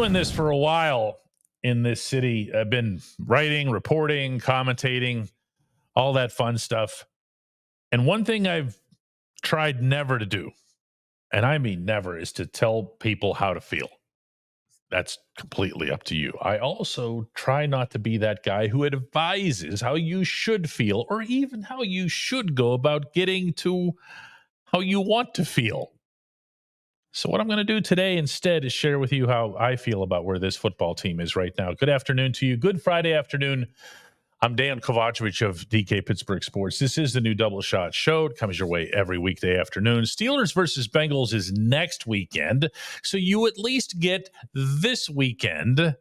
doing this for a while in this city. I've been writing, reporting, commentating, all that fun stuff. And one thing I've tried never to do, and I mean never, is to tell people how to feel. That's completely up to you. I also try not to be that guy who advises how you should feel or even how you should go about getting to how you want to feel. So what I'm going to do today instead is share with you how I feel about where this football team is right now. Good afternoon to you. Good Friday afternoon. I'm Dejan Kovacevic of DK Pittsburgh Sports. This is the new Double Shot Show. It comes your way every weekday afternoon. Steelers versus Bengals is next weekend, so you at least get this weekend,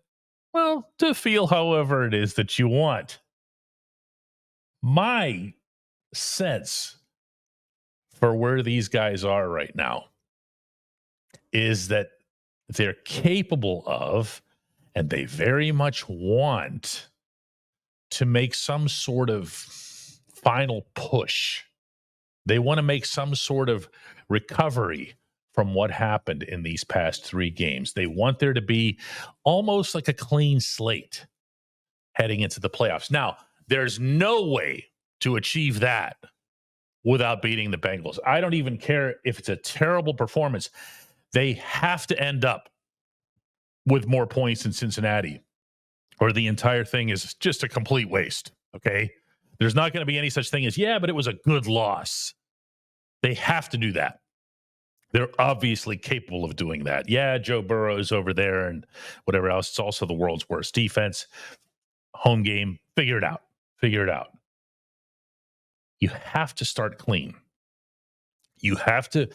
well, to feel however it is that you want. My sense for where these guys are right now is that they're capable of, and they very much want, to make some sort of final push. They want to make some sort of recovery from what happened in these past 3 games. They want there to be almost like a clean slate heading into the playoffs. Now, there's no way to achieve that without beating the Bengals. I don't even care if it's a terrible performance. They have to end up with more points than Cincinnati, or the entire thing is just a complete waste, okay? There's not going to be any such thing as, yeah, but it was a good loss. They have to do that. They're obviously capable of doing that. Yeah, Joe Burrow is over there and whatever else. It's also the world's worst defense. Home game, figure it out. Figure it out. You have to start clean. You have to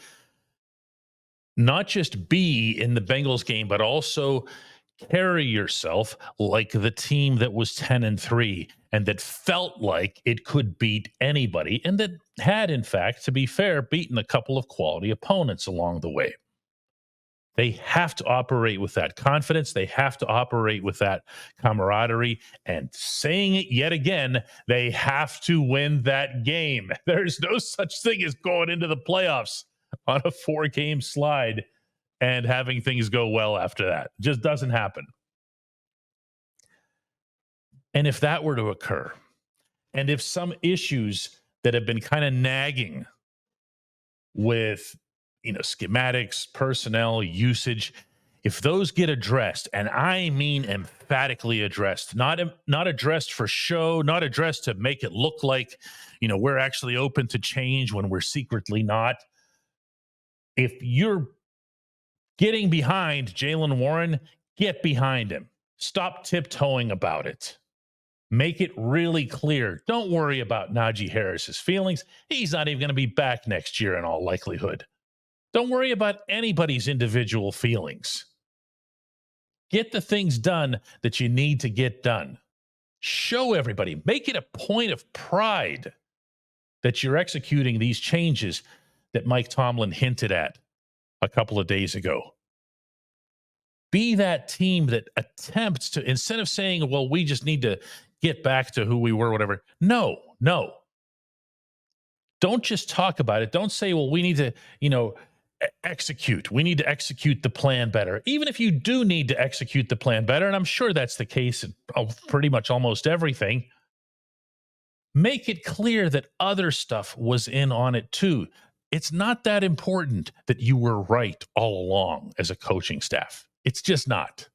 not just be in the Bengals game, but also carry yourself like the team that was 10-3 and that felt like it could beat anybody, and that had, in fact, to be fair, beaten a couple of quality opponents along the way. They have to operate with that confidence. They have to operate with that camaraderie. And saying it yet again, they have to win that game. There's no such thing as going into the playoffs on a 4-game slide and having things go well after that. It just doesn't happen. And if that were to occur, and if some issues that have been kind of nagging with, schematics, personnel, usage, if those get addressed, and I mean emphatically addressed, not addressed for show, not addressed to make it look like, we're actually open to change when we're secretly not. If you're getting behind Jaylen Warren, get behind him. Stop tiptoeing about it. Make it really clear. Don't worry about Najee Harris's feelings. He's not even going to be back next year in all likelihood. Don't worry about anybody's individual feelings. Get the things done that you need to get done. Show everybody. Make it a point of pride that you're executing these changes that Mike Tomlin hinted at a couple of days ago. Be that team that attempts to, instead of saying, well, we just need to get back to who we were, whatever. No. Don't just talk about it. Don't say, well, we need to, execute. We need to execute the plan better. Even if you do need to execute the plan better, and I'm sure that's the case of pretty much almost everything, make it clear that other stuff was in on it too. It's not that important that you were right all along as a coaching staff. It's just not.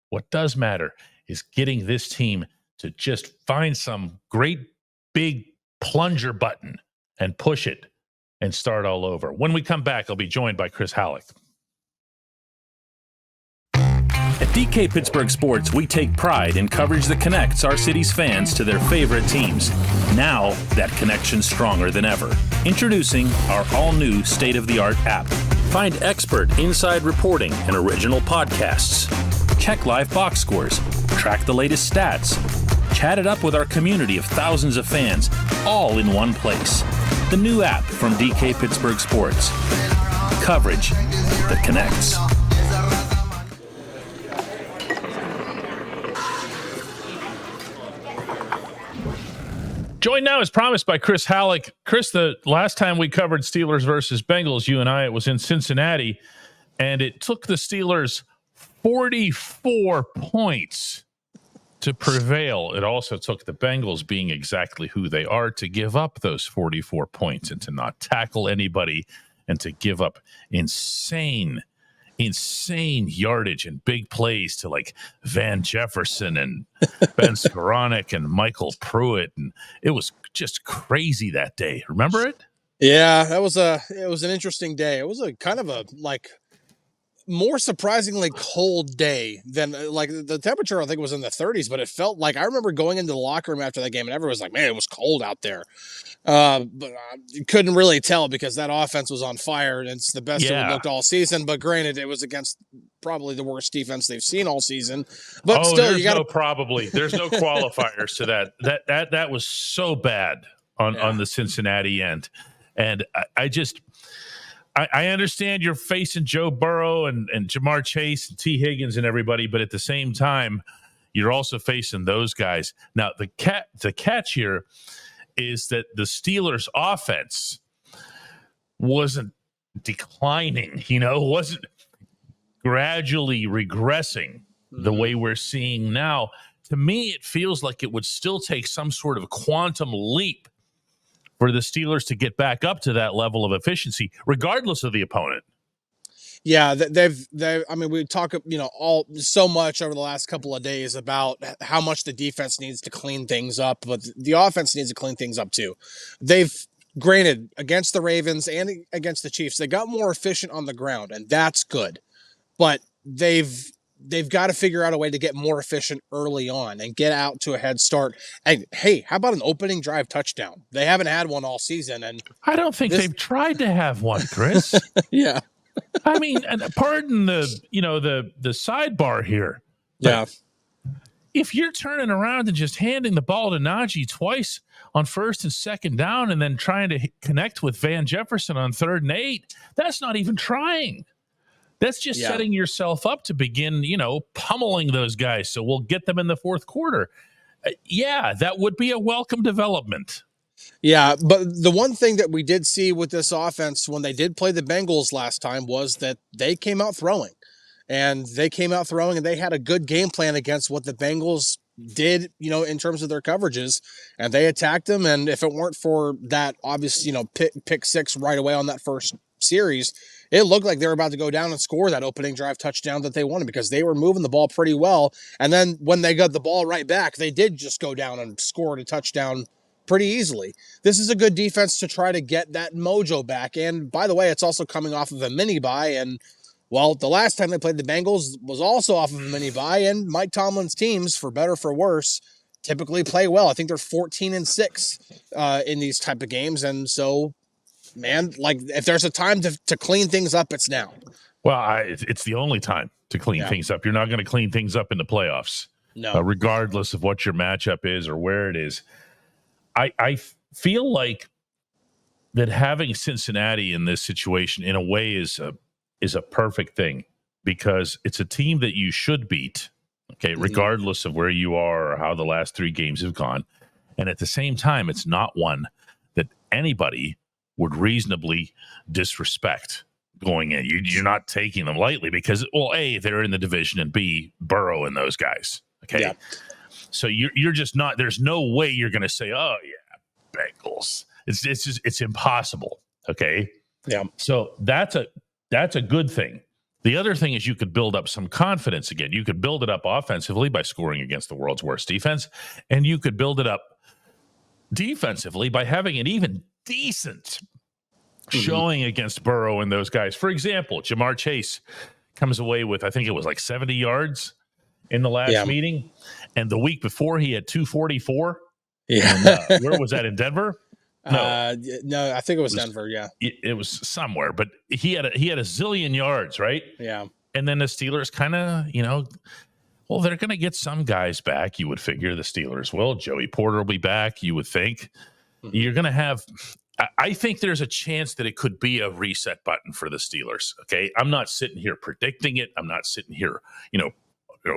What does matter is getting this team to just find some great big plunger button and push it and start all over. When we come back, I'll be joined by Chris Halleck. At DK Pittsburgh Sports, we take pride in coverage that connects our city's fans to their favorite teams. Now, that connection's stronger than ever. Introducing our all-new state-of-the-art app. Find expert inside reporting and original podcasts. Check live box scores. Track the latest stats. Chat it up with our community of thousands of fans, all in one place. The new app from DK Pittsburgh Sports. Coverage that connects. Joined now, as promised, by Chris Halleck. Chris, the last time we covered Steelers versus Bengals, you and I, it was in Cincinnati, and it took the Steelers 44 points to prevail. It also took the Bengals being exactly who they are to give up those 44 points and to not tackle anybody and to give up insane yardage and big plays to like Van Jefferson and Ben Skoranek and Michael Pruitt. And it was just crazy that day. Remember it? Yeah, it was an interesting day. It was a kind of a more surprisingly cold day than the temperature. I think was in the 30s, but it felt like I remember going into the locker room after that game and everyone was like, man, it was cold out there. But you couldn't really tell because that offense was on fire and it's the best it looked all season. But granted, it was against probably the worst defense they've seen all season. But still, you got there's no qualifiers to that. That was so bad on the Cincinnati end. And I understand you're facing Joe Burrow and Jamar Chase and T. Higgins and everybody, but at the same time, you're also facing those guys. Now, the catch here is that the Steelers' offense wasn't declining, wasn't gradually regressing the way we're seeing now. To me, it feels like it would still take some sort of quantum leap for the Steelers to get back up to that level of efficiency, regardless of the opponent. Yeah, they've. I mean, we talk, all so much over the last couple of days about how much the defense needs to clean things up, but the offense needs to clean things up too. They've, granted, against the Ravens and against the Chiefs, they got more efficient on the ground, and that's good. But they've got to figure out a way to get more efficient early on and get out to a head start. And hey, how about an opening drive touchdown? They haven't had one all season, and I don't think they've tried to have one, Chris. Yeah. I mean, and pardon the sidebar here. Yeah. If you're turning around and just handing the ball to Najee twice on 1st and 2nd down and then trying to connect with Van Jefferson on 3rd and 8, that's not even trying. That's just setting yourself up to begin, pummeling those guys. So we'll get them in the 4th quarter. That would be a welcome development. Yeah, but the one thing that we did see with this offense when they did play the Bengals last time was that they came out throwing. And they had a good game plan against what the Bengals did, in terms of their coverages. And they attacked them. And if it weren't for that obvious, pick 6 right away on that first series, it looked like they were about to go down and score that opening drive touchdown that they wanted because they were moving the ball pretty well. And then when they got the ball right back, they did just go down and scored a touchdown pretty easily. This is a good defense to try to get that mojo back. And by the way, it's also coming off of a mini bye. And well, the last time they played the Bengals was also off of a mini bye. And Mike Tomlin's teams, for better or for worse, typically play well. I think they're 14-6 in these type of games. And so, man, if there's a time to clean things up, it's now. Well, it's the only time to clean things up. You're not going to clean things up in the playoffs, regardless of what your matchup is or where it is. I feel like that having Cincinnati in this situation in a way is a perfect thing because it's a team that you should beat, regardless of where you are or how the last 3 games have gone. And at the same time, it's not one that anybody would reasonably disrespect going in. You're not taking them lightly because, well, A, they're in the division, and B, Burrow and those guys. Okay. Yeah. So you're just not, there's no way you're going to say, oh yeah, Bengals. It's impossible. Okay. Yeah. So that's a good thing. The other thing is you could build up some confidence again. You could build it up offensively by scoring against the world's worst defense. And you could build it up defensively by having an even decent showing against Burrow and those guys. For example, Jamar Chase comes away with, I think it was like 70 yards in the last meeting. And the week before he had 244. Yeah. And, where was that, in Denver? No, I think it was Denver. Yeah. It was somewhere, but he had a zillion yards, right? Yeah. And then the Steelers kind of, well, they're going to get some guys back. You would figure the Steelers will. Joey Porter will be back, you would think. Mm-hmm. You're going to have, I think there's a chance that it could be a reset button for the Steelers. Okay. I'm not sitting here predicting it. I'm not sitting here,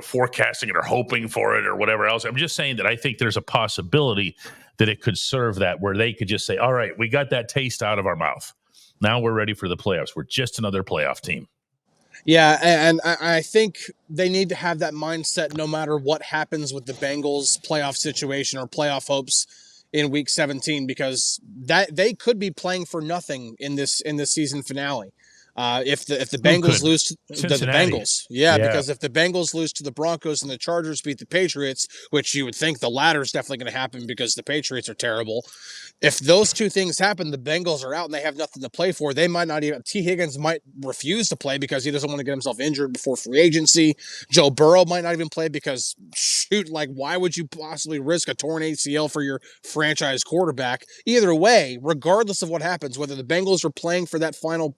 forecasting it or hoping for it or whatever else. I'm just saying that I think there's a possibility that it could serve that, where they could just say, all right, we got that taste out of our mouth. Now we're ready for the playoffs. We're just another playoff team. Yeah, and I think they need to have that mindset no matter what happens with the Bengals playoff situation or playoff hopes in week 17, because that they could be playing for nothing in this season finale. If the Who Bengals could? lose to the Cincinnati. Bengals, yeah, Yeah. because if the Bengals lose to the Broncos and the Chargers beat the Patriots, which you would think the latter is definitely going to happen because the Patriots are terrible, if those two things happen, the Bengals are out and they have nothing to play for. They might not even. T. Higgins might refuse to play because he doesn't want to get himself injured before free agency. Joe Burrow might not even play because, shoot, like, why would you possibly risk a torn ACL for your franchise quarterback? Either way, regardless of what happens, whether the Bengals are playing for that final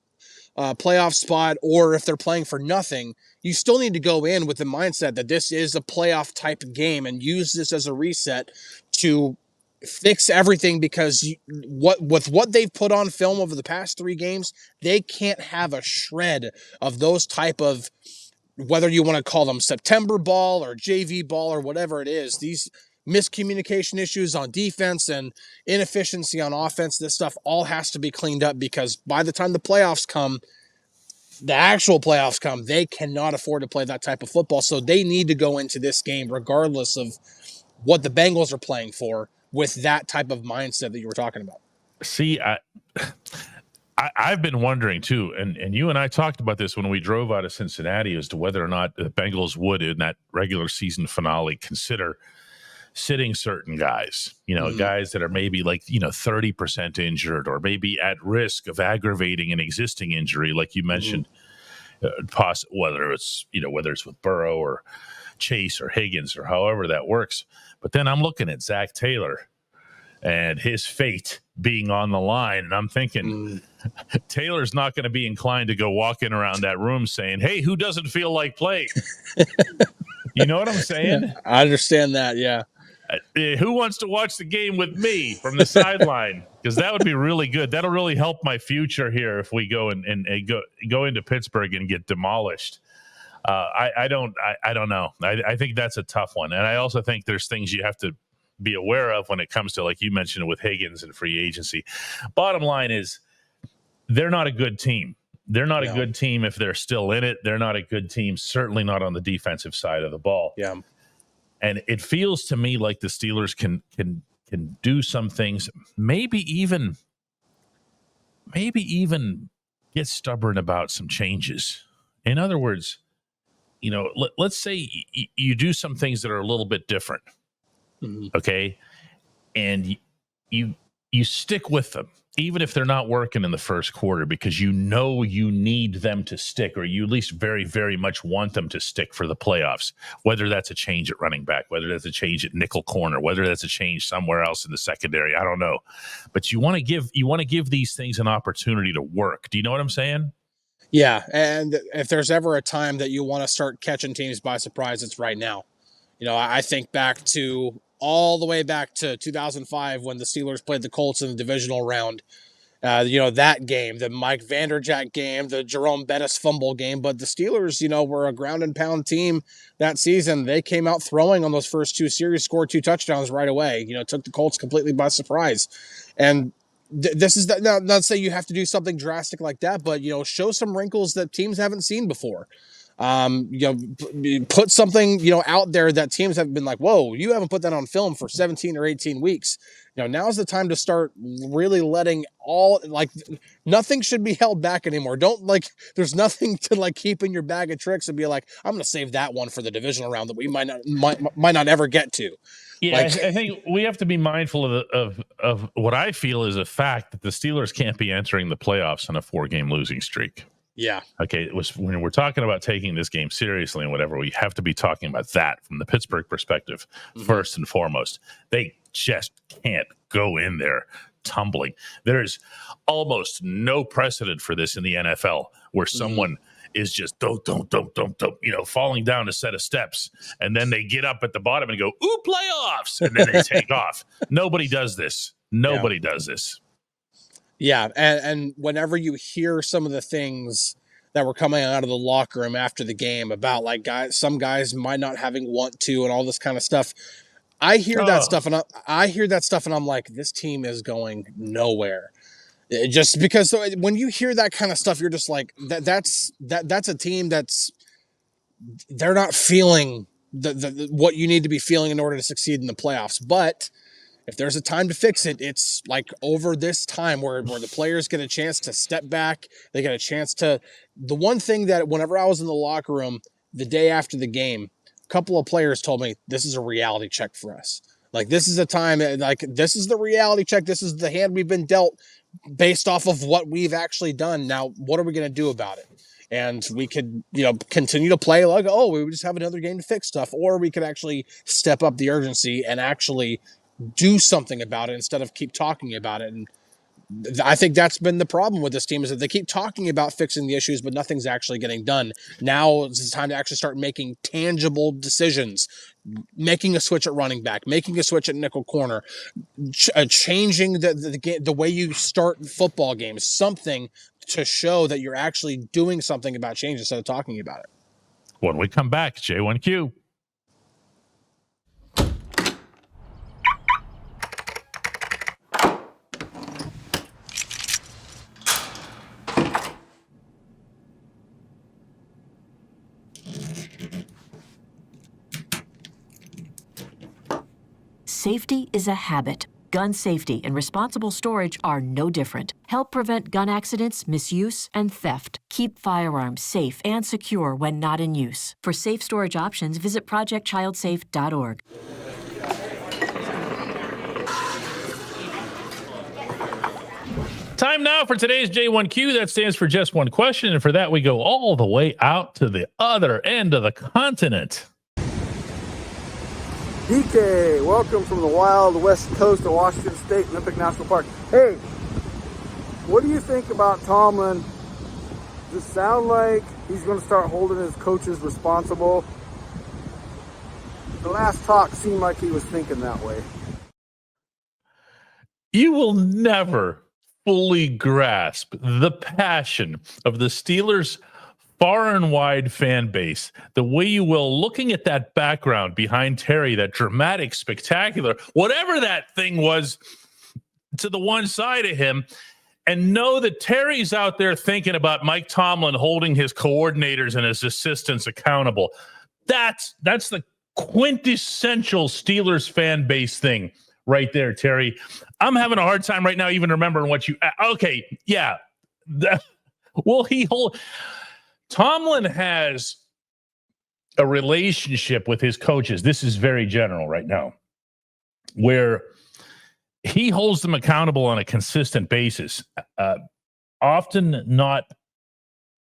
playoff spot or if they're playing for nothing, you still need to go in with the mindset that this is a playoff type game and use this as a reset to fix everything, because what they've put on film over the past 3 games, they can't have a shred of those type of, whether you want to call them September ball or JV ball or whatever it is, these miscommunication issues on defense and inefficiency on offense, this stuff all has to be cleaned up, because by the time the actual playoffs come, they cannot afford to play that type of football. So they need to go into this game, regardless of what the Bengals are playing for, with that type of mindset that you were talking about. See, I've been wondering too, and you and I talked about this when we drove out of Cincinnati, as to whether or not the Bengals would, in that regular season finale, consider sitting certain guys, guys that are maybe 30% injured, or maybe at risk of aggravating an existing injury, like you mentioned, whether it's with Burrow or Chase or Higgins or however that works. But then I'm looking at Zach Taylor and his fate being on the line, and I'm thinking Taylor's not going to be inclined to go walking around that room saying, "Hey, who doesn't feel like playing?" You know what I'm saying? I understand that. Yeah. Who wants to watch the game with me from the sideline? Because that would be really good. That'll really help my future here if we go and go into Pittsburgh and get demolished. I don't know. I think that's a tough one, and I also think there's things you have to be aware of when it comes to, like you mentioned, with Higgins and free agency. Bottom line is, they're not a good team. They're not a good team if they're still in it. They're not a good team, certainly not on the defensive side of the ball. Yeah. And it feels to me like the Steelers can do some things, maybe even get stubborn about some changes. In other words, let's say you do some things that are a little bit different, okay, and you stick with them, even if they're not working in the first quarter, because you need them to stick, or you at least very, very much want them to stick for the playoffs, whether that's a change at running back, whether that's a change at nickel corner, whether that's a change somewhere else in the secondary. I don't know. But you want to give these things an opportunity to work. Do you know what I'm saying? Yeah. And if there's ever a time that you want to start catching teams by surprise, it's right now. I think all the way back to 2005 when the Steelers played the Colts in the divisional round. That game, the Mike Vanderjagt game, the Jerome Bettis fumble game. But the Steelers, were a ground and pound team that season. They came out throwing on those first 2 series, scored 2 touchdowns right away. Took the Colts completely by surprise. And this is not to say you have to do something drastic like that, but show some wrinkles that teams haven't seen before. Put something out there that teams have been like, whoa, you haven't put that on film for 17 or 18 weeks. Now's the time to start really letting nothing should be held back anymore. There's nothing to keep in your bag of tricks and be like, I'm going to save that one for the divisional round that we might not ever get to. Yeah, I think we have to be mindful of what I feel is a fact, that the Steelers can't be entering the playoffs on a 4-game losing streak. Yeah. Okay. When we're talking about taking this game seriously and whatever, we have to be talking about that from the Pittsburgh perspective, first and foremost. They just can't go in there tumbling. There's almost no precedent for this in the NFL, where someone is just don't, falling down a set of steps, and then they get up at the bottom and go, ooh, playoffs, and then they take off. Nobody does this. Nobody does this. Yeah, and whenever you hear some of the things that were coming out of the locker room after the game about some guys might not having want to and all this kind of stuff, I hear that stuff and I'm like, this team is going nowhere. Just because when you hear that kind of stuff, you're just like, that's a team they're not feeling what you need to be feeling in order to succeed in the playoffs. But if there's a time to fix it, it's like over this time where the players get a chance to step back. They get a chance to. The one thing that whenever I was in the locker room the day after the game, a couple of players told me this is a reality check for us. Like, this is a time, like, this is the reality check. This is the hand we've been dealt based off of what we've actually done. Now, what are we going to do about it? And we could, continue to play like, oh, we would just have another game to fix stuff, or we could actually step up the urgency and actually do something about it instead of keep talking about it. And I think that's been the problem with this team, is that they keep talking about fixing the issues, but nothing's actually getting done. Now it's time to actually start making tangible decisions, making a switch at running back, making a switch at nickel corner, changing the way you start football games, something to show that you're actually doing something about change instead of talking about it. When we come back, J1Q. Safety is a habit. Gun safety and responsible storage are no different. Help prevent gun accidents, misuse, and theft. Keep firearms safe and secure when not in use. For safe storage options, visit projectchildsafe.org. Time now for today's J1Q. That stands for just one question. And for that, we go all the way out to the other end of the continent. DK, welcome from the wild west coast of Washington State, Olympic National Park. Hey, what do you think about Tomlin? Does it sound like he's going to start holding his coaches responsible? The last talk seemed like he was thinking that way. You will never fully grasp the passion of the Steelers' far and wide fan base the way you will looking at that background behind Terry, that dramatic, spectacular, whatever that thing was to the one side of him, and know that Terry's out there thinking about Mike Tomlin holding his coordinators and his assistants accountable. That's the quintessential Steelers fan base thing right there, Terry. I'm having a hard time right now even remembering what you... Okay, yeah. Will he hold... Tomlin has a relationship with his coaches. This is very general right now, where he holds them accountable on a consistent basis, often not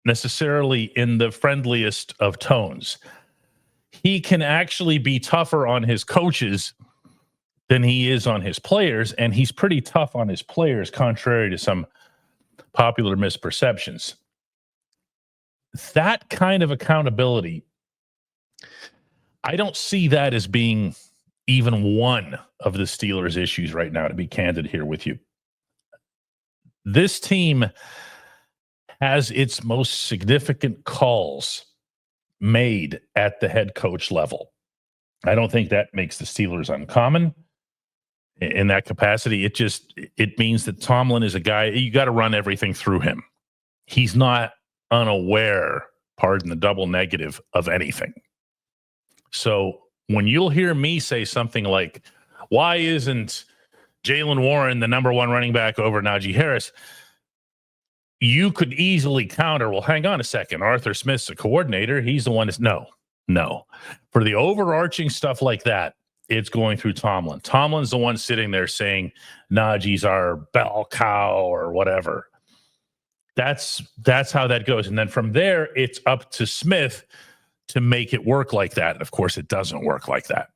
necessarily in the friendliest of tones. He can actually be tougher on his coaches than he is on his players, and he's pretty tough on his players, contrary to some popular misperceptions. That kind of accountability, I don't see that as being even one of the Steelers' issues right now, to be candid here with you. This team has its most significant calls made at the head coach level. I don't think that makes the Steelers uncommon in that capacity. It means that Tomlin is a guy, you got to run everything through him. He's not unaware, pardon the double negative, of anything. So when you'll hear me say something like, why isn't Jaylen Warren the number one running back over Najee Harris? You could easily counter, well, hang on a second. Arthur Smith's a coordinator. He's the one that's no. For the overarching stuff like that, it's going through Tomlin. Tomlin's the one sitting there saying Najee's our bell cow or whatever. That's how that goes. And then from there, it's up to Smith to make it work like that. And of course, it doesn't work like that.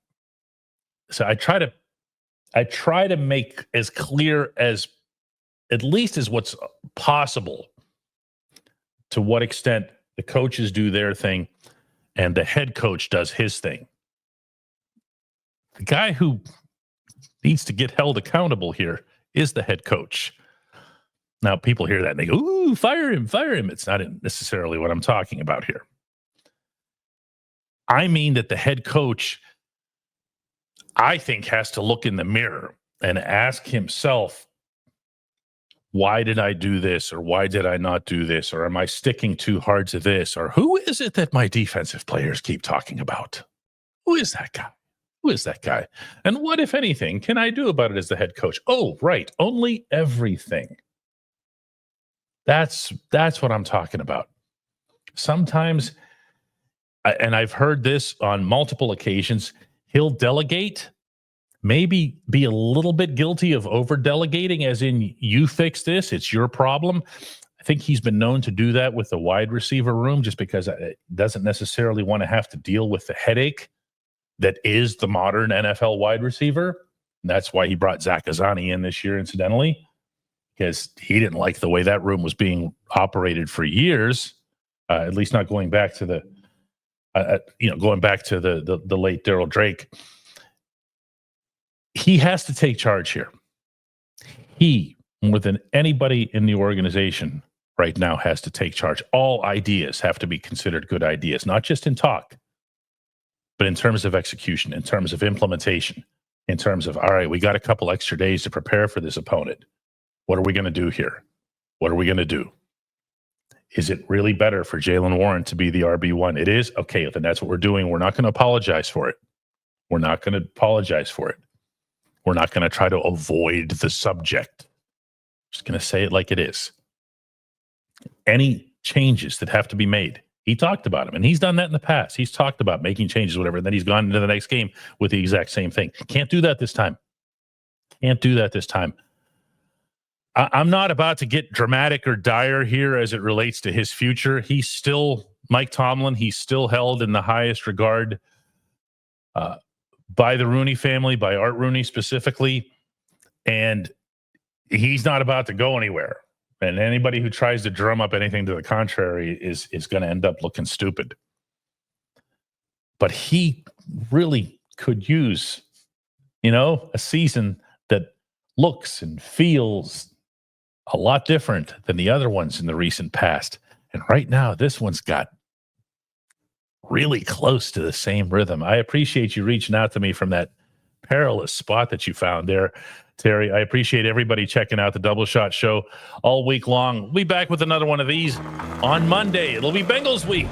So I try to make as clear as, at least as what's possible, to what extent the coaches do their thing and the head coach does his thing. The guy who needs to get held accountable here is the head coach. Now, people hear that and they go, ooh, fire him. It's not necessarily what I'm talking about here. I mean that the head coach, I think, has to look in the mirror and ask himself, why did I do this? Or why did I not do this? Or am I sticking too hard to this? Or who is it that my defensive players keep talking about? Who is that guy? Who is that guy? And what, if anything, can I do about it as the head coach? Oh, right. Only everything. That's what I'm talking about. Sometimes, and I've heard this on multiple occasions, he'll delegate, maybe be a little bit guilty of over delegating, as in, you fix this, it's your problem. I think he's been known to do that with the wide receiver room, just because it doesn't necessarily want to have to deal with the headache that is the modern NFL wide receiver. And that's why he brought Zach Azani in this year, incidentally, because he didn't like the way that room was being operated for years, at least not going back to the late Darryl Drake. He has to take charge here. He, more than anybody in the organization right now, has to take charge. All ideas have to be considered good ideas, not just in talk, but in terms of execution, in terms of implementation, in terms of, all right, we got a couple extra days to prepare for this opponent. What are we going to do here? What are we going to do? Is it really better for Jaylen Warren to be the RB1? It is? Okay, then that's what we're doing. We're not going to apologize for it. We're not going to apologize for it. We're not going to try to avoid the subject. Just going to say it like it is. Any changes that have to be made, he talked about them, and he's done that in the past. He's talked about making changes, whatever, and then he's gone into the next game with the exact same thing. Can't do that this time. Can't do that this time. I'm not about to get dramatic or dire here as it relates to his future. He's still Mike Tomlin. He's still held in the highest regard by the Rooney family, by Art Rooney specifically. And he's not about to go anywhere. And anybody who tries to drum up anything to the contrary is going to end up looking stupid. But he really could use, a season that looks and feels a lot different than the other ones in the recent past. And right now, this one's got really close to the same rhythm. I appreciate you reaching out to me from that perilous spot that you found there, Terry. I appreciate everybody checking out the Double Shot Show all week long. We'll be back with another one of these on Monday. It'll be Bengals week.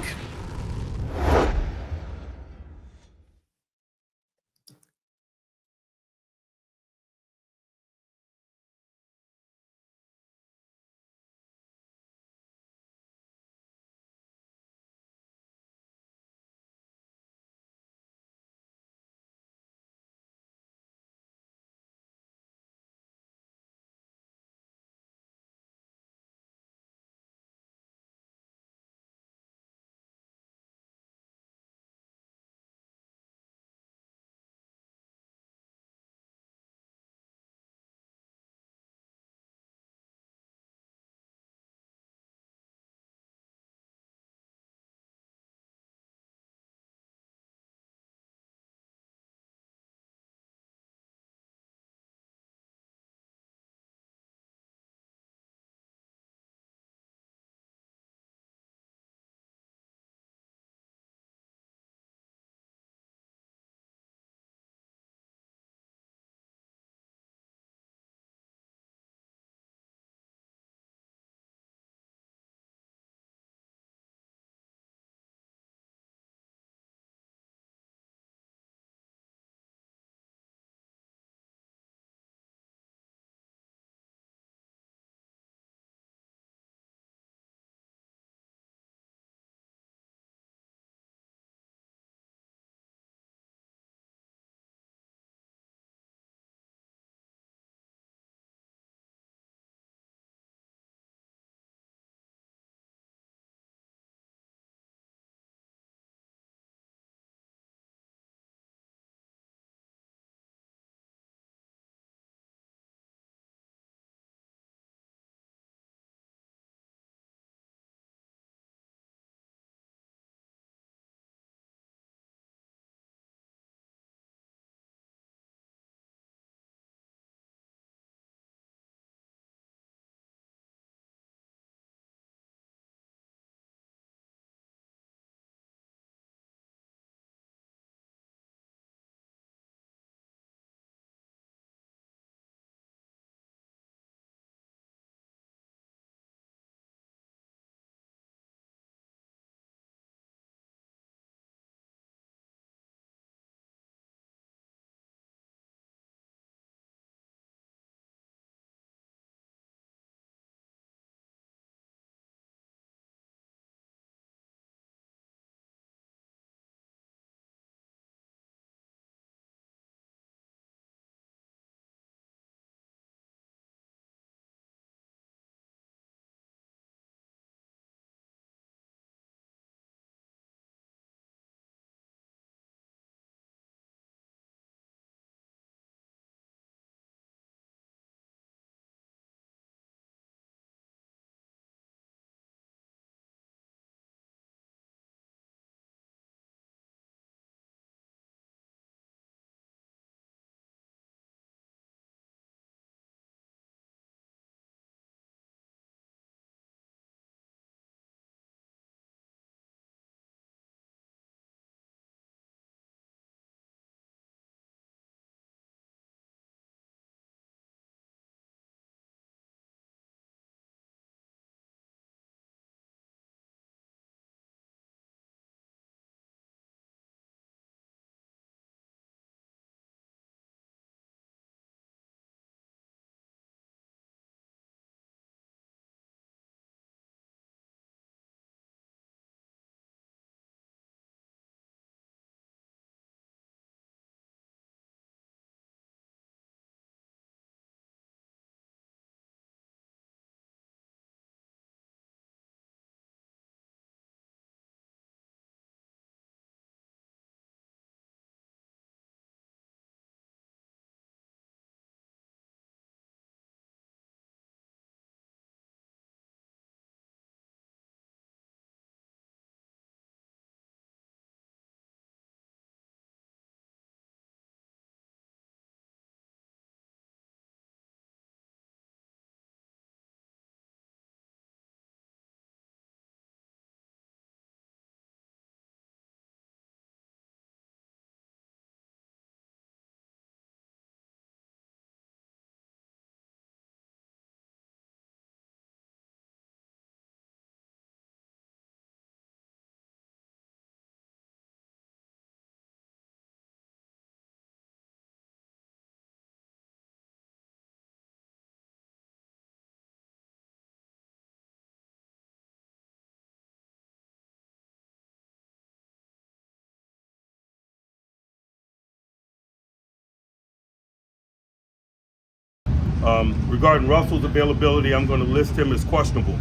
Regarding Russell's availability, I'm going to list him as questionable.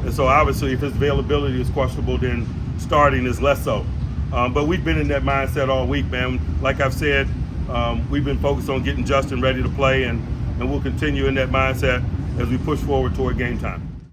And so obviously if his availability is questionable, then starting is less so. But we've been in that mindset all week, man. Like I've said, we've been focused on getting Justin ready to play, and we'll continue in that mindset as we push forward toward game time.